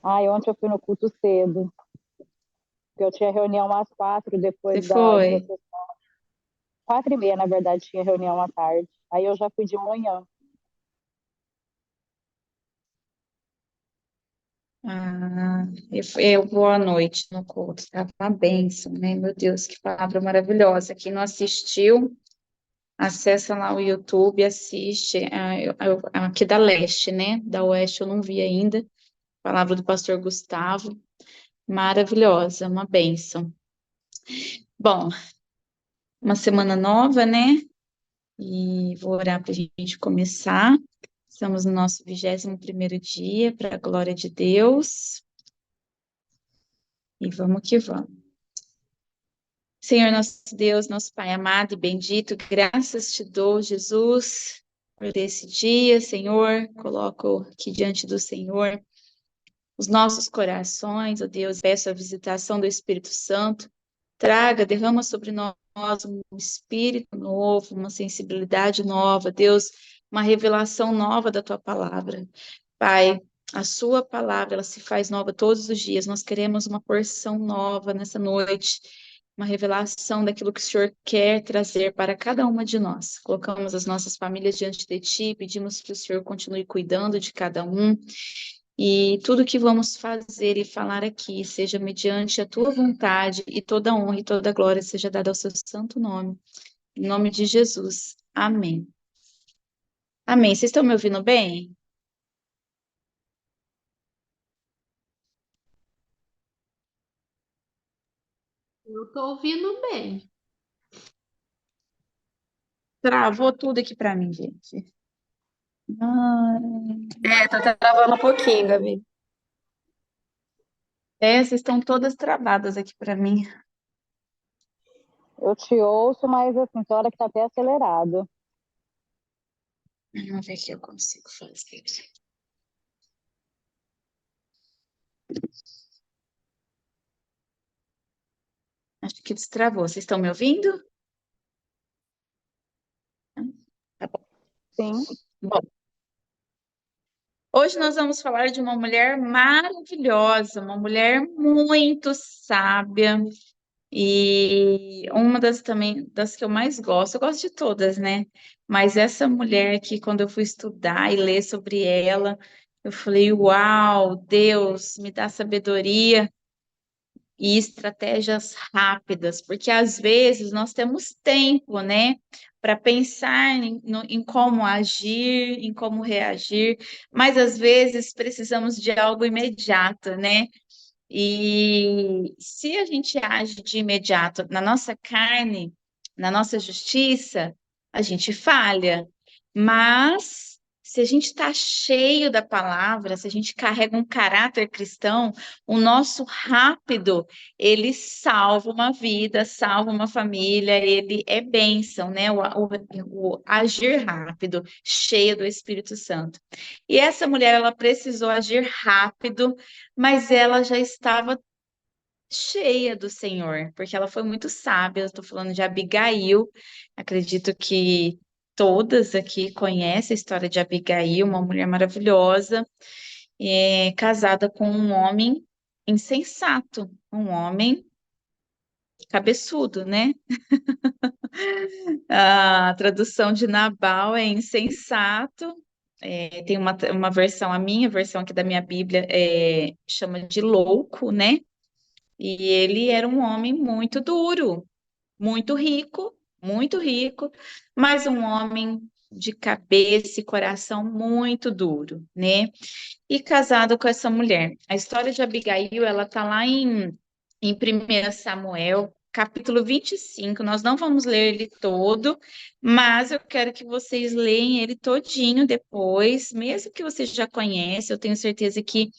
Ai, ontem eu fui no culto cedo, porque eu tinha reunião às 4, Você depois da foi? sessão. 4h30, na verdade, tinha reunião à tarde. Aí eu já fui de manhã. Ah, eu vou à noite no culto, tá uma bênção, né? Meu Deus, que palavra maravilhosa. Quem não assistiu, acessa lá o YouTube, assiste. Aqui da Leste, né? Da Oeste eu não vi ainda. Palavra do pastor Gustavo, maravilhosa, uma bênção. Bom, uma semana nova, né? E vou orar para a gente começar. Estamos no nosso 21º dia, para a glória de Deus. E vamos que vamos. Senhor nosso Deus, nosso Pai amado e bendito, graças te dou, Jesus, por esse dia, Senhor. Coloco aqui diante do Senhor os nossos corações, ó Deus. Peço a visitação do Espírito Santo. Traga, derrama sobre nós um espírito novo, uma sensibilidade nova, Deus, uma revelação nova da tua palavra. Pai, a sua palavra, ela se faz nova todos os dias. Nós queremos uma porção nova nessa noite, uma revelação daquilo que o Senhor quer trazer para cada uma de nós. Colocamos as nossas famílias diante de Ti, pedimos que o Senhor continue cuidando de cada um. E tudo que vamos fazer e falar aqui seja mediante a tua vontade e toda honra e toda glória seja dada ao seu santo nome. Em nome de Jesus. Amém. Amém. Vocês estão me ouvindo bem? Eu tô ouvindo bem. Travou tudo aqui para mim, gente. Ai. Tá travando um pouquinho, Gabi. Vocês estão todas travadas aqui para mim. Eu te ouço, mas assim, tem hora que tá até acelerado. Vamos ver o que eu consigo fazer. Acho que destravou. Vocês estão me ouvindo? Tá bom. Sim, Bom, hoje nós vamos falar de uma mulher maravilhosa, uma mulher muito sábia e uma das também das que eu mais gosto. Eu gosto de todas, né? Mas essa mulher que quando eu fui estudar e ler sobre ela, eu falei, uau, Deus, me dá sabedoria e estratégias rápidas, porque às vezes nós temos tempo, né, para pensar em como agir, em como reagir, mas às vezes precisamos de algo imediato, né? E se a gente age de imediato na nossa carne, na nossa justiça, a gente falha. Mas se a gente está cheio da palavra, se a gente carrega um caráter cristão, o nosso rápido, ele salva uma vida, salva uma família, ele é bênção, né? O agir rápido, cheio do Espírito Santo. E essa mulher, ela precisou agir rápido, mas ela já estava cheia do Senhor, porque ela foi muito sábia. Eu estou falando de Abigail. Acredito que todas aqui conhecem a história de Abigail, uma mulher maravilhosa, casada com um homem insensato, um homem cabeçudo, né? A tradução de Nabal é insensato. Tem uma versão, a minha versão aqui da minha Bíblia chama de louco, né? E ele era um homem muito duro, muito rico, mas um homem de cabeça e coração muito duro, né? E casado com essa mulher. A história de Abigail, ela tá lá em 1 Samuel, capítulo 25. Nós não vamos ler ele todo, mas eu quero que vocês leiam ele todinho depois, mesmo que você já conhece, eu tenho certeza que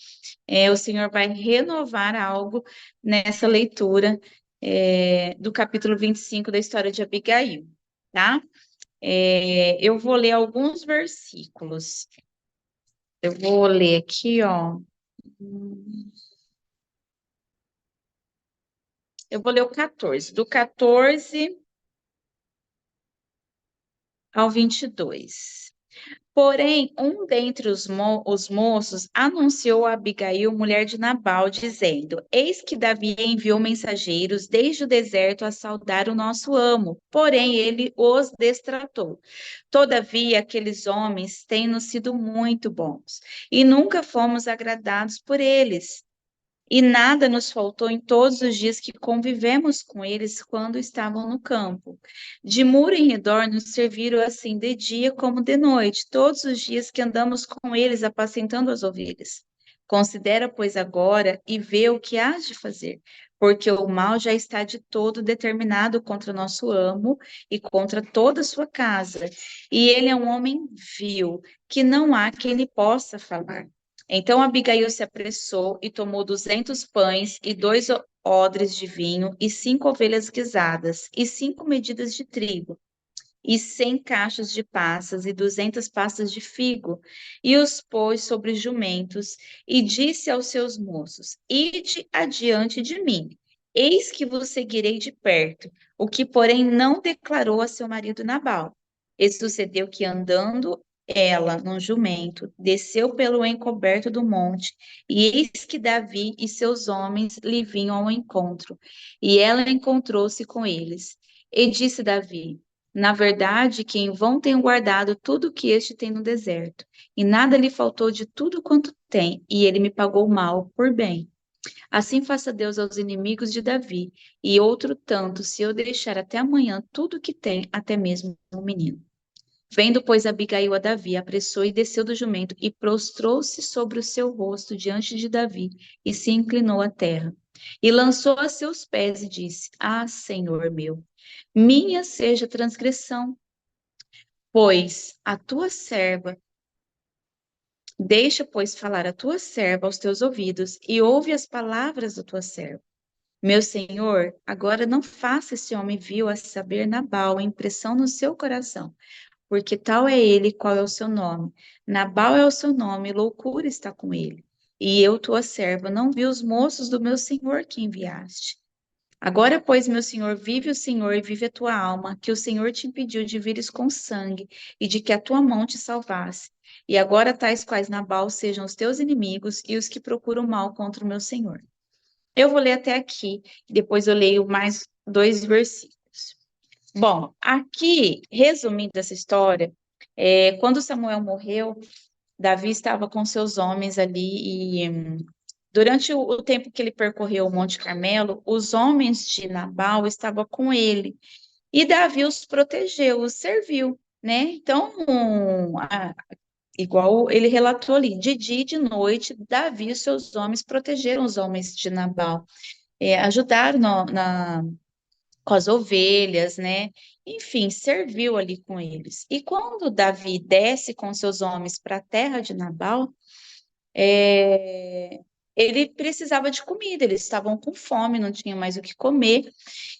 o Senhor vai renovar algo nessa leitura do capítulo 25 da história de Abigail, tá? Eu vou ler alguns versículos. Eu vou ler aqui, ó. Eu vou ler o 14, do 14 ao 22. Porém, um dentre os moços anunciou a Abigail, mulher de Nabal, dizendo: Eis que Davi enviou mensageiros desde o deserto a saudar o nosso amo, porém ele os destratou. Todavia, aqueles homens têm-nos sido muito bons, e nunca fomos agradados por eles. E nada nos faltou em todos os dias que convivemos com eles quando estavam no campo. De muro em redor nos serviram assim de dia como de noite, todos os dias que andamos com eles apacentando as ovelhas. Considera, pois, agora e vê o que hás de fazer, porque o mal já está de todo determinado contra o nosso amo e contra toda a sua casa. E ele é um homem vil, que não há quem lhe possa falar. Então Abigail se apressou e tomou 200 pães e 2 odres de vinho e 5 ovelhas guisadas e 5 medidas de trigo e 100 cachos de passas e 200 pastas de figo e os pôs sobre jumentos e disse aos seus moços: Ide adiante de mim. Eis que vos seguirei de perto, o que, porém, não declarou a seu marido Nabal. E sucedeu que, andando ela num jumento, desceu pelo encoberto do monte, e eis que Davi e seus homens lhe vinham ao encontro. E ela encontrou-se com eles. E disse Davi: Na verdade, que em vão tenho guardado tudo o que este tem no deserto, e nada lhe faltou de tudo quanto tem, e ele me pagou mal por bem. Assim faça Deus aos inimigos de Davi, e outro tanto, se eu deixar até amanhã tudo o que tem, até mesmo o menino. Vendo, pois, Abigail a Davi, apressou e desceu do jumento e prostrou-se sobre o seu rosto diante de Davi e se inclinou à terra. E lançou a seus pés e disse: Ah, Senhor meu, minha seja a transgressão, pois a tua serva, deixa, pois, falar a tua serva aos teus ouvidos e ouve as palavras da tua serva. Meu senhor, agora não faça esse homem vil a saber Nabal impressão no seu coração, porque tal é ele, qual é o seu nome. Nabal é o seu nome, loucura está com ele. E eu, tua serva, não vi os moços do meu senhor que enviaste. Agora, pois, meu senhor, vive o Senhor e vive a tua alma, que o Senhor te impediu de vires com sangue e de que a tua mão te salvasse. E agora tais quais Nabal sejam os teus inimigos e os que procuram mal contra o meu senhor. Eu vou ler até aqui, depois eu leio mais 2 versículos. Bom, aqui, resumindo essa história, quando Samuel morreu, Davi estava com seus homens ali e durante o tempo que ele percorreu o Monte Carmelo, os homens de Nabal estavam com ele e Davi os protegeu, os serviu, né? Então, igual ele relatou ali, de dia e de noite, Davi e seus homens protegeram os homens de Nabal, ajudaram com as ovelhas, né? Enfim, serviu ali com eles. E quando Davi desce com seus homens para a terra de Nabal, é, ele precisava de comida, eles estavam com fome, não tinham mais o que comer.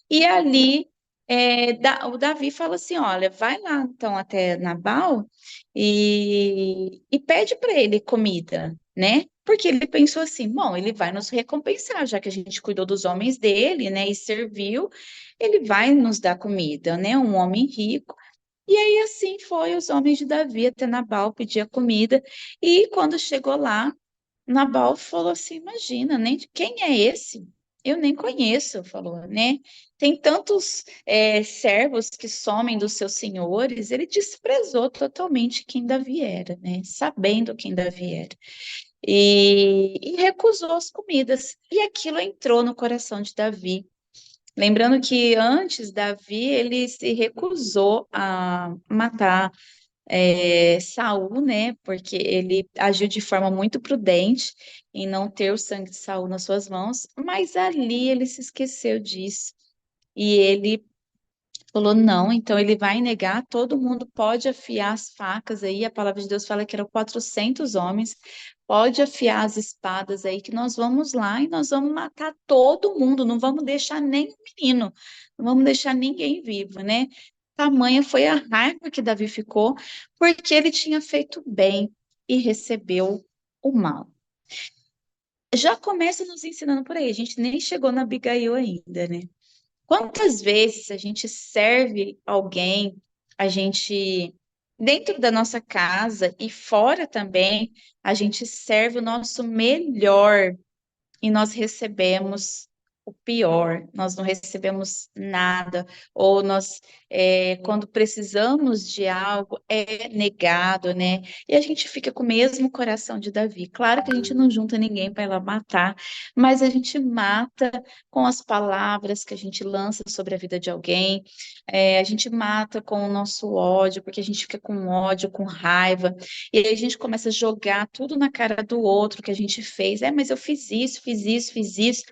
E ali o Davi fala assim: Olha, vai lá então até Nabal e pede para ele comida, né? Porque ele pensou assim: bom, ele vai nos recompensar, já que a gente cuidou dos homens dele, né? E serviu, ele vai nos dar comida, né? Um homem rico. E aí assim foi, os homens de Davi até Nabal pedir comida. E quando chegou lá, Nabal falou assim: Imagina, nem quem é esse? Eu nem conheço, falou, né? Tem tantos servos que somem dos seus senhores. Ele desprezou totalmente quem Davi era, né? Sabendo quem Davi era. E recusou as comidas. E aquilo entrou no coração de Davi. Lembrando que antes Davi ele se recusou a matar Saul, né? Porque ele agiu de forma muito prudente em não ter o sangue de Saul nas suas mãos, mas ali ele se esqueceu disso. E ele falou, não, então ele vai negar, todo mundo pode afiar as facas aí, a palavra de Deus fala que eram 400 homens, pode afiar as espadas aí, que nós vamos lá e nós vamos matar todo mundo, não vamos deixar nem um menino, não vamos deixar ninguém vivo, né? Tamanha foi a raiva que Davi ficou, porque ele tinha feito bem e recebeu o mal. Já começa nos ensinando por aí, a gente nem chegou na Abigail ainda, né? Quantas vezes a gente serve alguém, a gente dentro da nossa casa e fora também, a gente serve o nosso melhor e nós recebemos o pior, nós não recebemos nada, ou nós, quando precisamos de algo, é negado, né? E a gente fica com o mesmo coração de Davi. Claro que a gente não junta ninguém para ir lá matar, mas a gente mata com as palavras que a gente lança sobre a vida de alguém, a gente mata com o nosso ódio, porque a gente fica com ódio, com raiva, e aí a gente começa a jogar tudo na cara do outro que a gente fez. Mas eu fiz isso, fiz isso, fiz isso,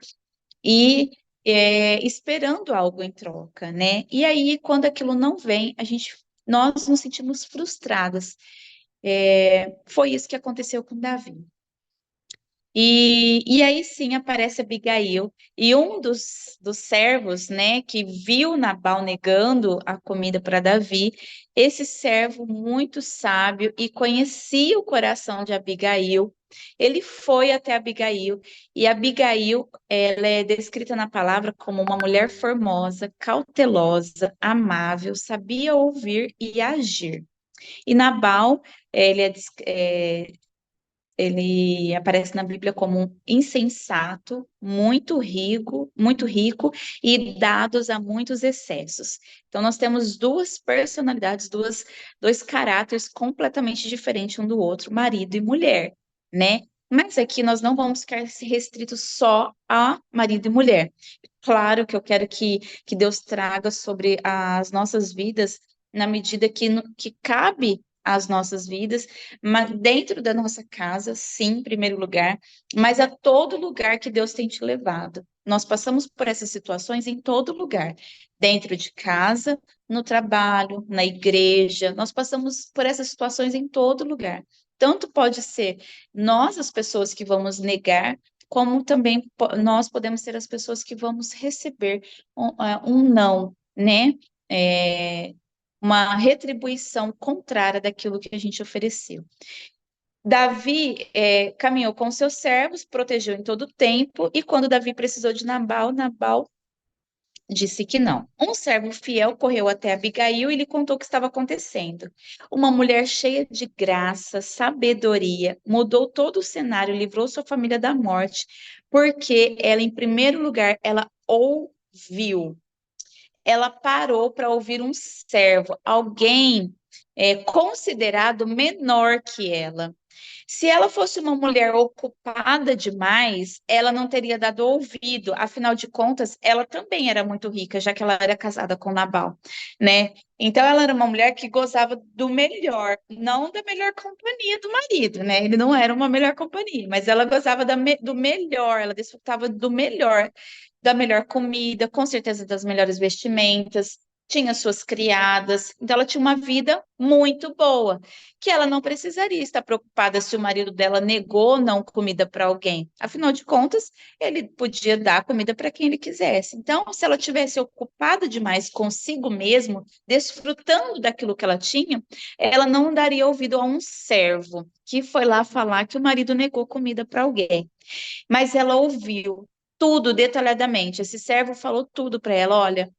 e esperando algo em troca, né? E aí, quando aquilo não vem, nós nos sentimos frustradas. Foi isso que aconteceu com Davi. E aí sim aparece Abigail, e um dos servos, né, que viu Nabal negando a comida para Davi, esse servo muito sábio e conhecia o coração de Abigail, ele foi até Abigail, e Abigail, ela é descrita na palavra como uma mulher formosa, cautelosa, amável, sabia ouvir e agir. E Nabal, ele aparece na Bíblia como um insensato, muito rico e dados a muitos excessos. Então, nós temos duas personalidades, dois caráteres completamente diferentes um do outro, marido e mulher, né? Mas aqui nós não vamos ficar restritos só a marido e mulher. Claro que eu quero que Deus traga sobre as nossas vidas na medida que cabe às nossas vidas, mas dentro da nossa casa, sim, em primeiro lugar, mas a todo lugar que Deus tem te levado. Nós passamos por essas situações em todo lugar, dentro de casa, no trabalho, na igreja, nós passamos por essas situações em todo lugar. Tanto pode ser nós, as pessoas que vamos negar, como também nós podemos ser as pessoas que vamos receber um não, né? É, uma retribuição contrária daquilo que a gente ofereceu. Davi caminhou com seus servos, protegeu em todo o tempo, e quando Davi precisou de Nabal, Nabal disse que não. Um servo fiel correu até Abigail e lhe contou o que estava acontecendo. Uma mulher cheia de graça, sabedoria, mudou todo o cenário, livrou sua família da morte, porque ela, em primeiro lugar, ela ouviu. Ela parou para ouvir um servo, alguém considerado menor que ela. Se ela fosse uma mulher ocupada demais, ela não teria dado ouvido. Afinal de contas, ela também era muito rica, já que ela era casada com Nabal, né? Então, ela era uma mulher que gozava do melhor, não da melhor companhia do marido, né? Ele não era uma melhor companhia, mas ela gozava do melhor, ela desfrutava do melhor, da melhor comida, com certeza das melhores vestimentas, tinha suas criadas, então ela tinha uma vida muito boa, que ela não precisaria estar preocupada se o marido dela negou não comida para alguém. Afinal de contas, ele podia dar comida para quem ele quisesse. Então, se ela tivesse ocupada demais consigo mesmo, desfrutando daquilo que ela tinha, ela não daria ouvido a um servo que foi lá falar que o marido negou comida para alguém. Mas ela ouviu tudo detalhadamente. Esse servo falou tudo para ela: olha,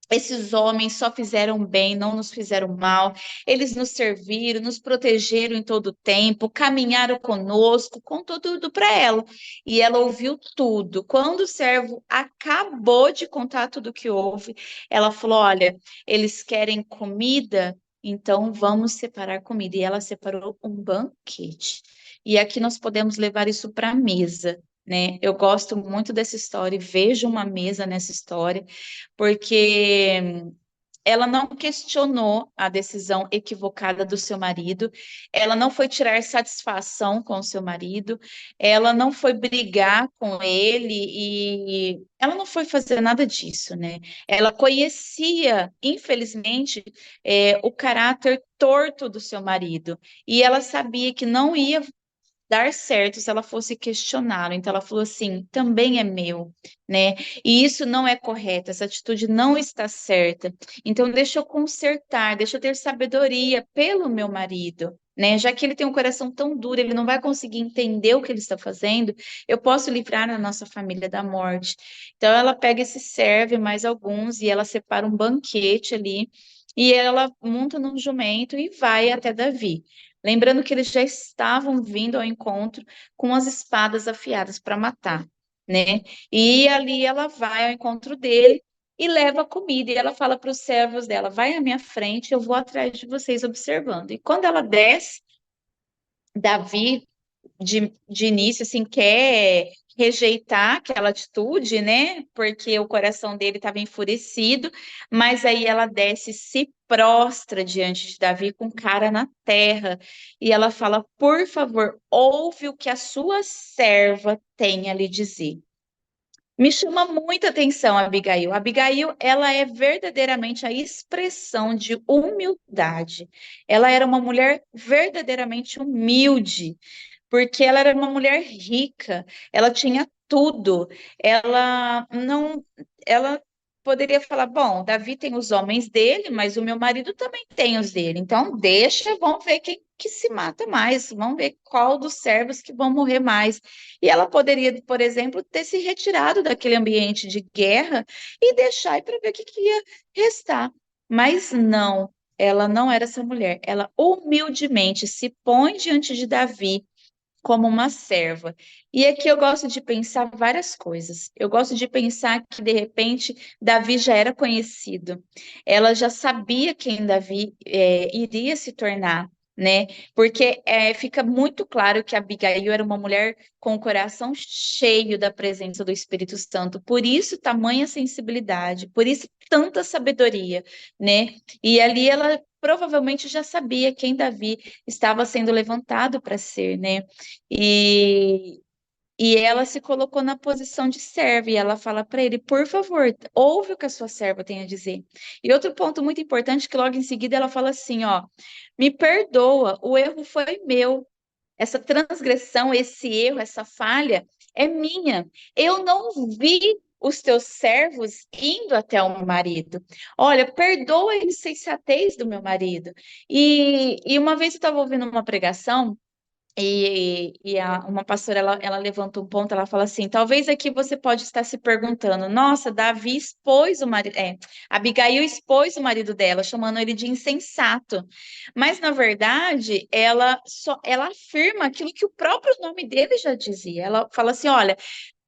esses homens só fizeram bem, não nos fizeram mal. Eles nos serviram, nos protegeram em todo o tempo, caminharam conosco, contou tudo para ela. E ela ouviu tudo. Quando o servo acabou de contar tudo o que houve, ela falou: olha, eles querem comida, então vamos separar comida. E ela separou um banquete. E aqui nós podemos levar isso para a mesa, né? Eu gosto muito dessa história e vejo uma mesa nessa história, porque ela não questionou a decisão equivocada do seu marido, ela não foi tirar satisfação com o seu marido, ela não foi brigar com ele e ela não foi fazer nada disso, né? Ela conhecia, infelizmente, o caráter torto do seu marido e ela sabia que não ia dar certo se ela fosse questioná-lo. Então ela falou assim: também é meu, né? E isso não é correto, essa atitude não está certa. Então deixa eu consertar, deixa eu ter sabedoria pelo meu marido. Né? Já que ele tem um coração tão duro, ele não vai conseguir entender o que ele está fazendo, eu posso livrar a nossa família da morte. Então ela pega esse serve mais alguns e ela separa um banquete ali e ela monta num jumento e vai até Davi. Lembrando que eles já estavam vindo ao encontro com as espadas afiadas para matar, né? E ali ela vai ao encontro dele e leva a comida. E ela fala para os servos dela: vai à minha frente, eu vou atrás de vocês observando. E quando ela desce, Davi de início, assim, quer rejeitar aquela atitude, né? Porque o coração dele estava enfurecido, mas aí ela desce, se prostra diante de Davi com cara na terra, e ela fala: por favor, ouve o que a sua serva tem a lhe dizer. Me chama muita atenção a Abigail. A Abigail, ela é verdadeiramente a expressão de humildade. Ela era uma mulher verdadeiramente humilde, porque ela era uma mulher rica, ela tinha tudo. Ela poderia falar, bom, Davi tem os homens dele, mas o meu marido também tem os dele. Então deixa, vamos ver quem que se mata mais, vamos ver qual dos servos que vão morrer mais. E ela poderia, por exemplo, ter se retirado daquele ambiente de guerra e deixar para ver o que ia restar. Mas não, ela não era essa mulher. Ela humildemente se põe diante de Davi como uma serva. E aqui eu gosto de pensar várias coisas. Eu gosto de pensar que, de repente, Davi já era conhecido. Ela já sabia quem Davi iria se tornar, né? Porque fica muito claro que Abigail era uma mulher com o coração cheio da presença do Espírito Santo. Por isso, tamanha sensibilidade, por isso, tanta sabedoria, né? E ali ela provavelmente já sabia quem Davi estava sendo levantado para ser, né? E, e ela se colocou na posição de serva e ela fala para ele, por favor, ouve o que a sua serva tem a dizer. E outro ponto muito importante que logo em seguida ela fala assim, ó, me perdoa, o erro foi meu. Essa transgressão, esse erro, essa falha é minha. Eu não vi os teus servos indo até o meu marido. Olha, perdoa a insensatez do meu marido. E uma vez eu estava ouvindo uma pregação uma pastora, ela levanta um ponto, ela fala assim, talvez aqui você pode estar se perguntando, nossa, Davi expôs o marido, Abigail expôs o marido dela, chamando ele de insensato, mas na verdade, ela afirma aquilo que o próprio nome dele já dizia, ela fala assim, olha,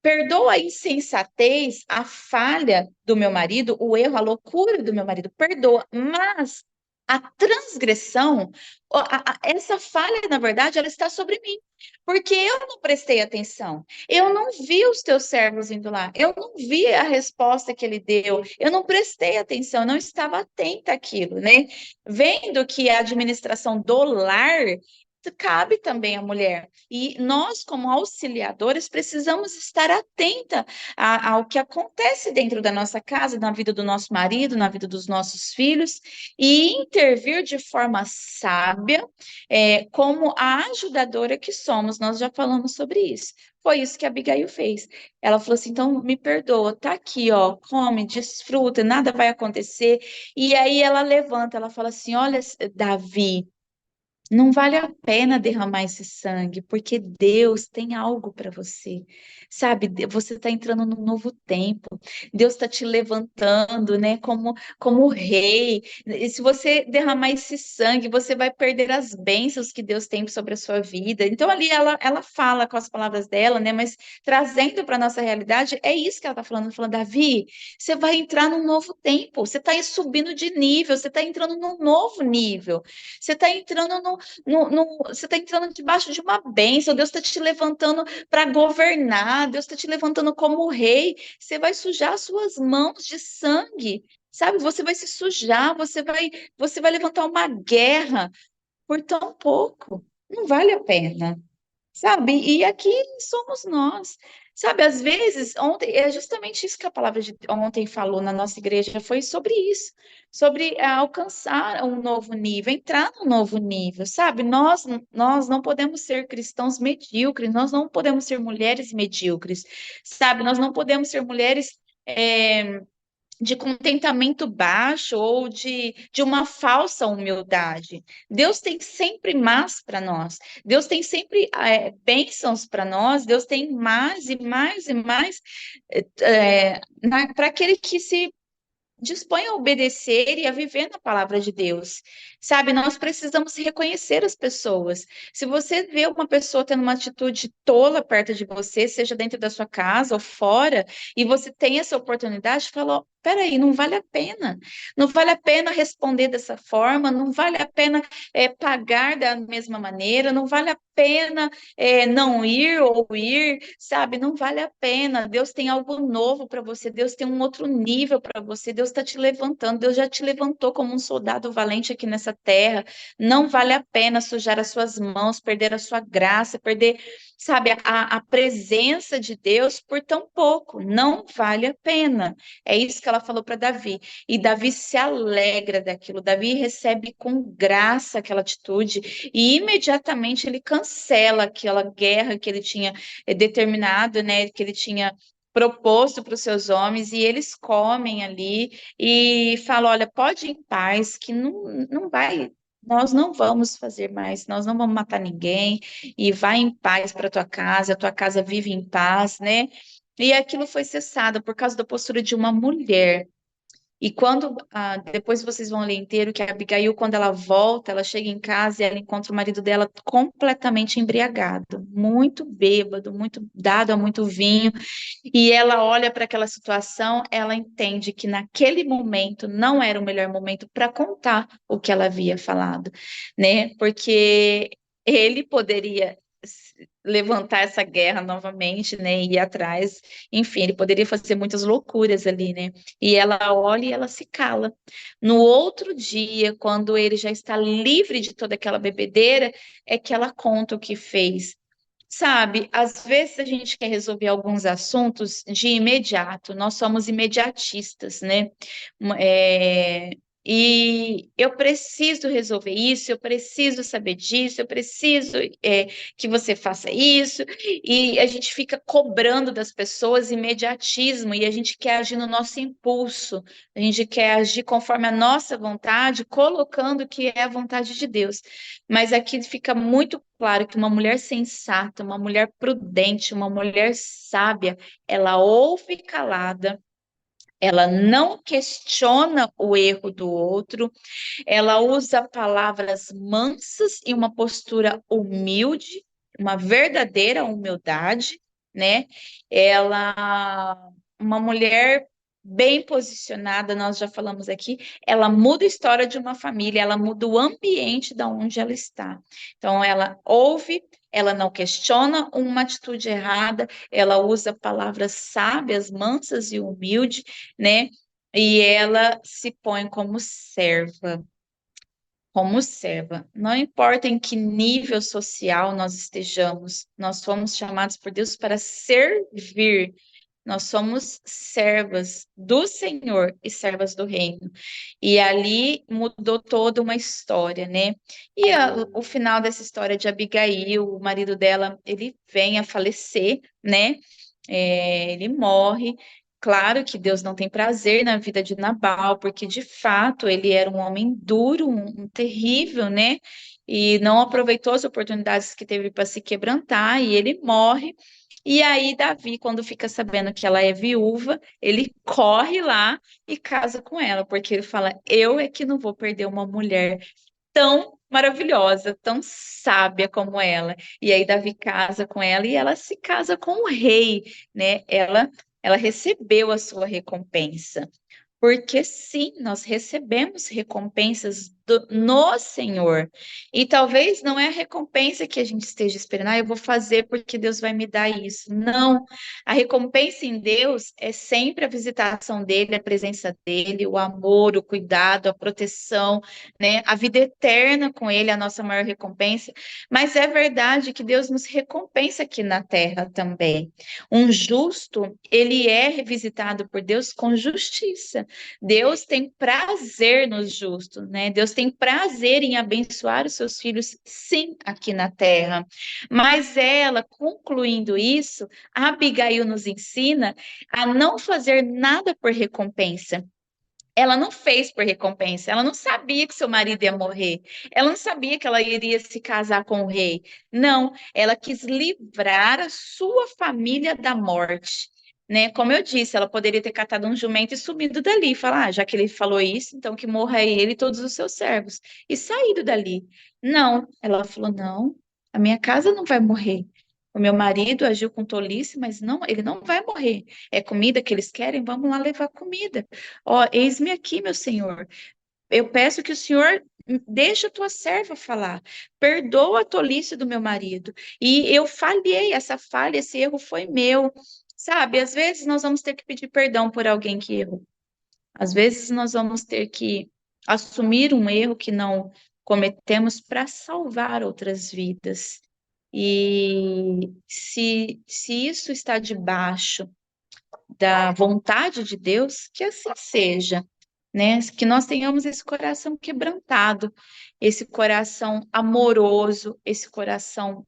perdoa a insensatez, a falha do meu marido, o erro, a loucura do meu marido, perdoa, mas a transgressão, essa falha, na verdade, ela está sobre mim, porque eu não prestei atenção, eu não vi os teus servos indo lá, eu não vi a resposta que ele deu, eu não prestei atenção, eu não estava atenta àquilo, né? Vendo que a administração do lar cabe também à mulher. E nós, como auxiliadores, precisamos estar atenta ao que acontece dentro da nossa casa, na vida do nosso marido, na vida dos nossos filhos, e intervir de forma sábia, como a ajudadora que somos. Nós já falamos sobre isso. Foi isso que a Abigail fez. Ela falou assim: então me perdoa, tá aqui, ó, come, desfruta, nada vai acontecer. E aí ela levanta, ela fala assim: olha, Davi. Não vale a pena derramar esse sangue, porque Deus tem algo para você, sabe? Você está entrando num novo tempo. Deus está te levantando, né? Como rei. E se você derramar esse sangue, você vai perder as bênçãos que Deus tem sobre a sua vida. Então ali ela fala com as palavras dela, né? Mas trazendo para nossa realidade, é isso que ela está falando. Falando, Davi, você vai entrar num novo tempo. Você está subindo de nível. Você está entrando num novo nível. Você está entrando você está entrando debaixo de uma bênção, Deus está te levantando para governar, Deus está te levantando como rei, você vai sujar as suas mãos de sangue, sabe? Você vai se sujar, você vai levantar uma guerra por tão pouco. Não vale a pena. Sabe? E aqui somos nós. Sabe, às vezes, ontem, é justamente isso que a palavra de ontem falou na nossa igreja, foi sobre isso, sobre alcançar um novo nível, entrar num novo nível, sabe? Nós não podemos ser cristãos medíocres, nós não podemos ser mulheres medíocres, sabe? Nós não podemos ser mulheres. De contentamento baixo ou de uma falsa humildade. Deus tem sempre mais para nós. Deus tem sempre bênçãos para nós. Deus tem mais e mais e mais para aquele que se dispõe a obedecer e a viver na palavra de Deus. Sabe, nós precisamos reconhecer as pessoas. Se você vê uma pessoa tendo uma atitude tola perto de você, seja dentro da sua casa ou fora, e você tem essa oportunidade, fala, ó, peraí, não vale a pena. Não vale a pena responder dessa forma, não vale a pena pagar da mesma maneira, não vale a pena não ir ou ir, sabe? Não vale a pena. Deus tem algo novo para você, Deus tem um outro nível para você, Deus está te levantando, Deus já te levantou como um soldado valente aqui nessa terra. Não vale a pena sujar as suas mãos, perder a sua graça, perder, sabe, a presença de Deus por tão pouco. Não vale a pena. É isso que ela falou para Davi. E Davi se alegra daquilo, Davi recebe com graça aquela atitude e imediatamente ele cancela aquela guerra que ele tinha determinado, né, que ele tinha proposto para os seus homens, e eles comem ali e falam, olha, pode ir em paz, que não vai, nós não vamos fazer mais, nós não vamos matar ninguém, e vai em paz para a tua casa vive em paz, né? E aquilo foi cessado por causa da postura de uma mulher. E quando, depois vocês vão ler inteiro, que a Abigail, quando ela volta, ela chega em casa e ela encontra o marido dela completamente embriagado, muito bêbado, muito dado a muito vinho, e ela olha para aquela situação, ela entende que naquele momento não era o melhor momento para contar o que ela havia falado, né? Porque ele poderia levantar essa guerra novamente, né, e ir atrás, enfim, ele poderia fazer muitas loucuras ali, né, e ela olha e ela se cala. No outro dia, quando ele já está livre de toda aquela bebedeira, é que ela conta o que fez. Sabe, às vezes a gente quer resolver alguns assuntos de imediato, nós somos imediatistas, né? É, e eu preciso resolver isso, eu preciso saber disso, eu preciso que você faça isso, e a gente fica cobrando das pessoas imediatismo, e a gente quer agir no nosso impulso, a gente quer agir conforme a nossa vontade, colocando o que é a vontade de Deus. Mas aqui fica muito claro que uma mulher sensata, uma mulher prudente, uma mulher sábia, ela ouve calada, ela não questiona o erro do outro, ela usa palavras mansas e uma postura humilde, uma verdadeira humildade, né? Uma mulher bem posicionada, nós já falamos aqui, ela muda a história de uma família, ela muda o ambiente da onde ela está. Então, ela ouve, ela não questiona uma atitude errada, ela usa palavras sábias, mansas e humildes, né? E ela se põe como serva. Como serva, não importa em que nível social nós estejamos, nós fomos chamados por Deus para servir. Nós somos servas do Senhor e servas do reino. E ali mudou toda uma história, né? E o final dessa história de Abigail, o marido dela, ele vem a falecer, né? Ele morre. Claro que Deus não tem prazer na vida de Nabal, porque de fato ele era um homem duro, um terrível, né? E não aproveitou as oportunidades que teve para se quebrantar, e ele morre. E aí, Davi, quando fica sabendo que ela é viúva, ele corre lá e casa com ela, porque ele fala: eu é que não vou perder uma mulher tão maravilhosa, tão sábia como ela. E aí Davi casa com ela e ela se casa com o rei, né? Ela recebeu a sua recompensa. Porque sim, nós recebemos recompensas no Senhor. E talvez não é a recompensa que a gente esteja esperando, eu vou fazer porque Deus vai me dar isso. Não. A recompensa em Deus é sempre a visitação dele, a presença dele, o amor, o cuidado, a proteção, né? A vida eterna com ele, a nossa maior recompensa. Mas é verdade que Deus nos recompensa aqui na terra também. Um justo, ele é visitado por Deus com justiça. Deus tem prazer nos justos, né? Deus tem prazer em abençoar os seus filhos, sim, aqui na terra. Mas ela, concluindo isso, a Abigail nos ensina a não fazer nada por recompensa. Ela não fez por recompensa, ela não sabia que seu marido ia morrer, ela não sabia que ela iria se casar com o rei. Não, ela quis livrar a sua família da morte, né? Como eu disse, ela poderia ter catado um jumento e sumido dali, e falar, já que ele falou isso, então que morra ele e todos os seus servos, e saído dali. Não, ela falou, não, a minha casa não vai morrer. O meu marido agiu com tolice, mas não, ele não vai morrer. É comida que eles querem? Vamos lá levar comida. Ó, eis-me aqui, meu senhor. Eu peço que o senhor deixe a tua serva falar. Perdoa a tolice do meu marido. E eu falhei, essa falha, esse erro foi meu. Sabe, às vezes nós vamos ter que pedir perdão por alguém que errou. Às vezes nós vamos ter que assumir um erro que não cometemos para salvar outras vidas. E se isso está debaixo da vontade de Deus, que assim seja, né? Que nós tenhamos esse coração quebrantado, esse coração amoroso, esse coração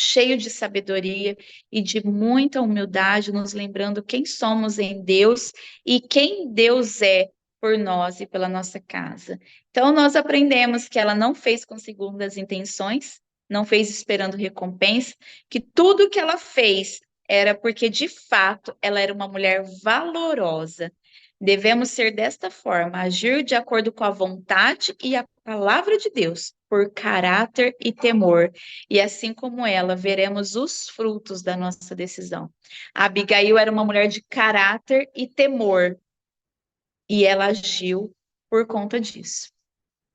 cheio de sabedoria e de muita humildade, nos lembrando quem somos em Deus e quem Deus é por nós e pela nossa casa. Então, nós aprendemos que ela não fez com segundas intenções, não fez esperando recompensa, que tudo que ela fez era porque, de fato, ela era uma mulher valorosa. Devemos ser desta forma, agir de acordo com a vontade e a palavra de Deus, por caráter e temor. E assim como ela, veremos os frutos da nossa decisão. A Abigail era uma mulher de caráter e temor, e ela agiu por conta disso,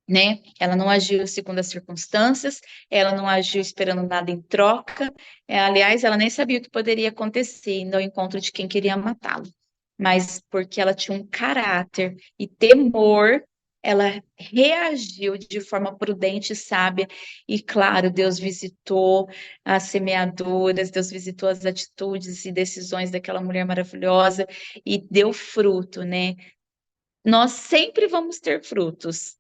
né? Ela não agiu segundo as circunstâncias, ela não agiu esperando nada em troca. Aliás, ela nem sabia o que poderia acontecer indo ao encontro de quem queria matá-lo. Mas porque ela tinha um caráter e temor, ela reagiu de forma prudente e sábia. E claro, Deus visitou as semeaduras, Deus visitou as atitudes e decisões daquela mulher maravilhosa e deu fruto, né? Nós sempre vamos ter frutos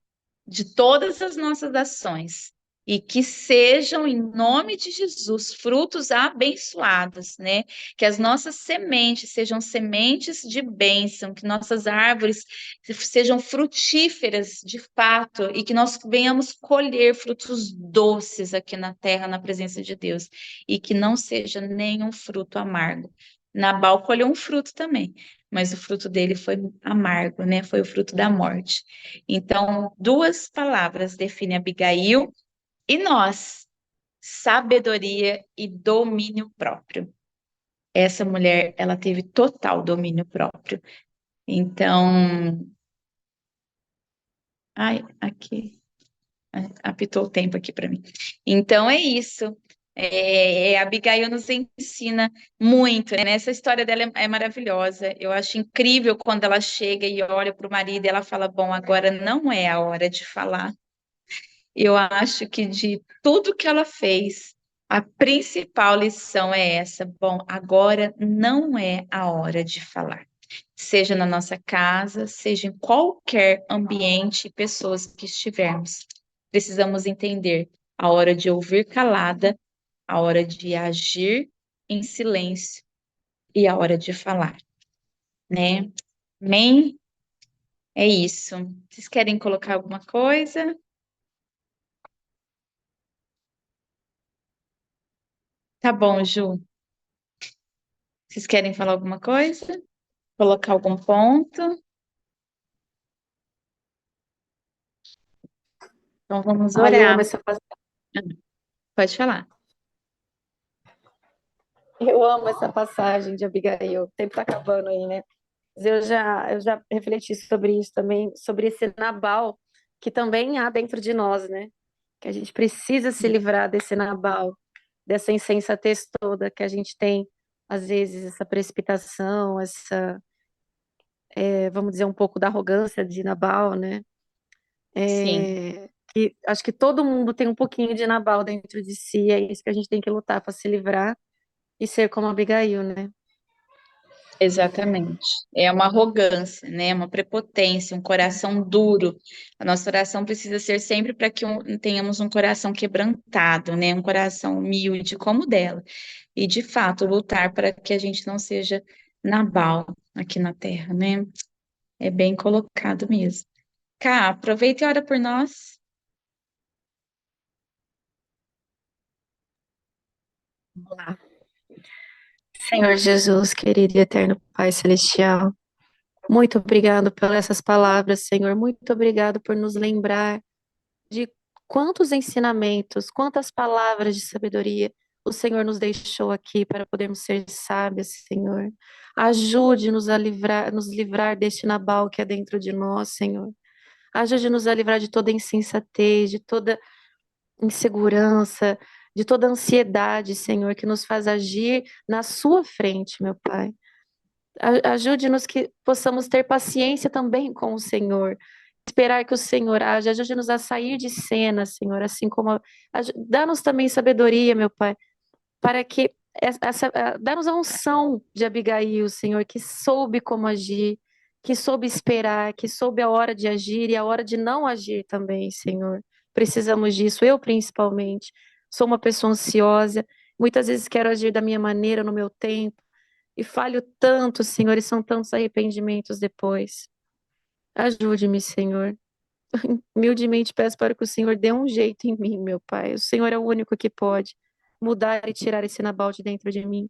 de todas as nossas ações e que sejam, em nome de Jesus, frutos abençoados, né? Que as nossas sementes sejam sementes de bênção, que nossas árvores sejam frutíferas de fato e que nós venhamos colher frutos doces aqui na terra, na presença de Deus, e que não seja nenhum fruto amargo. Nabal colheu um fruto também, mas o fruto dele foi amargo, né? Foi o fruto da morte. Então, duas palavras definem Abigail e nós: sabedoria e domínio próprio. Essa mulher, ela teve total domínio próprio. Então, ai, aqui apitou o tempo aqui para mim. Então é isso. A Abigail nos ensina muito, né? Essa história dela é maravilhosa. Eu acho incrível quando ela chega e olha para o marido e ela fala: Bom, agora não é a hora de falar. Eu acho que de tudo que ela fez, a principal lição é essa: bom, agora não é a hora de falar. Seja na nossa casa, seja em qualquer ambiente e pessoas que estivermos. Precisamos entender a hora de ouvir calada, a hora de agir em silêncio e a hora de falar, né? Amém? É isso. Vocês querem colocar alguma coisa? Tá bom, Ju. Vocês querem falar alguma coisa? Colocar algum ponto? Então vamos Ai, eu orar. amo essa, Pode falar. eu amo essa passagem de Abigail. O tempo tá acabando aí, né? Mas eu já refleti sobre isso também, sobre esse Nabal, que também há dentro de nós, né? Que a gente precisa se livrar desse Nabal, dessa insensatez toda que a gente tem, às vezes, essa precipitação, vamos dizer, um pouco da arrogância de Nabal, né? Sim, Que acho que todo mundo tem um pouquinho de Nabal dentro de si, é isso que a gente tem que lutar para se livrar e ser como Abigail, né? exatamente. É uma arrogância, né? Uma prepotência, um coração duro. A nossa oração precisa ser sempre para que tenhamos um coração quebrantado, né? Um coração humilde como o dela. E, de fato, lutar para que a gente não seja Nabal aqui na Terra, né? É bem colocado mesmo. Cá, aproveita e ora por nós. Vamos lá. Senhor Jesus, querido e eterno Pai Celestial, muito obrigado pelas essas palavras, Senhor. Muito obrigado por nos lembrar de quantos ensinamentos, quantas palavras de sabedoria o Senhor nos deixou aqui para podermos ser sábios, Senhor. Ajude-nos a nos livrar deste Nabal que é dentro de nós, Senhor. Ajude-nos a livrar de toda insensatez, de toda insegurança, de toda ansiedade, Senhor, que nos faz agir na sua frente, meu Pai. Ajude-nos que possamos ter paciência também com o Senhor, esperar que o Senhor age, ajude-nos a sair de cena, Senhor, assim como dá-nos também sabedoria, meu Pai, para que dá-nos a unção de Abigail, Senhor, que soube como agir, que soube esperar, que soube a hora de agir e a hora de não agir também, Senhor. Precisamos disso, eu principalmente. Sou uma pessoa ansiosa, muitas vezes quero agir da minha maneira, no meu tempo, e falho tanto, Senhor, e são tantos arrependimentos depois. Ajude-me, Senhor. Humildemente peço para que o Senhor dê um jeito em mim, meu Pai. O Senhor é o único que pode mudar e tirar esse Nabal de dentro de mim.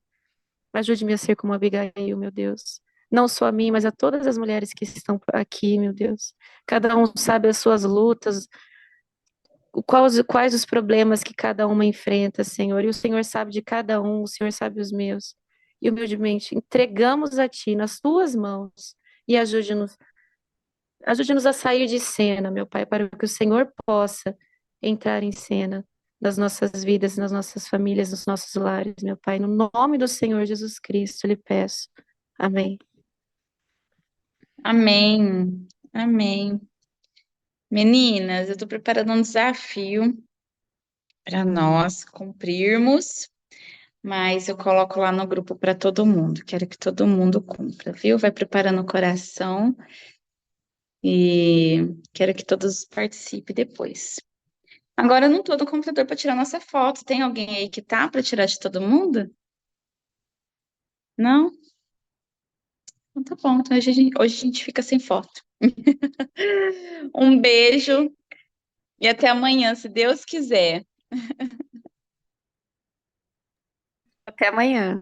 Ajude-me a ser como Abigail, meu Deus. Não só a mim, mas a todas as mulheres que estão aqui, meu Deus. Cada um sabe as suas lutas, quais os problemas que cada uma enfrenta, Senhor. E o Senhor sabe de cada um, o Senhor sabe os meus. E humildemente entregamos a Ti nas Tuas mãos e ajude-nos a sair de cena, meu Pai, para que o Senhor possa entrar em cena nas nossas vidas, nas nossas famílias, nos nossos lares, meu Pai. No nome do Senhor Jesus Cristo, lhe peço. Amém. Amém. Amém. Meninas, eu estou preparando um desafio para nós cumprirmos, mas eu coloco lá no grupo para todo mundo. Quero que todo mundo cumpra, viu? Vai preparando o coração e quero que todos participem depois. Agora eu não estou no computador para tirar nossa foto. Tem alguém aí que tá para tirar de todo mundo? Não? Então tá bom. Então hoje a gente fica sem foto. Um beijo e até amanhã, se Deus quiser. Até amanhã.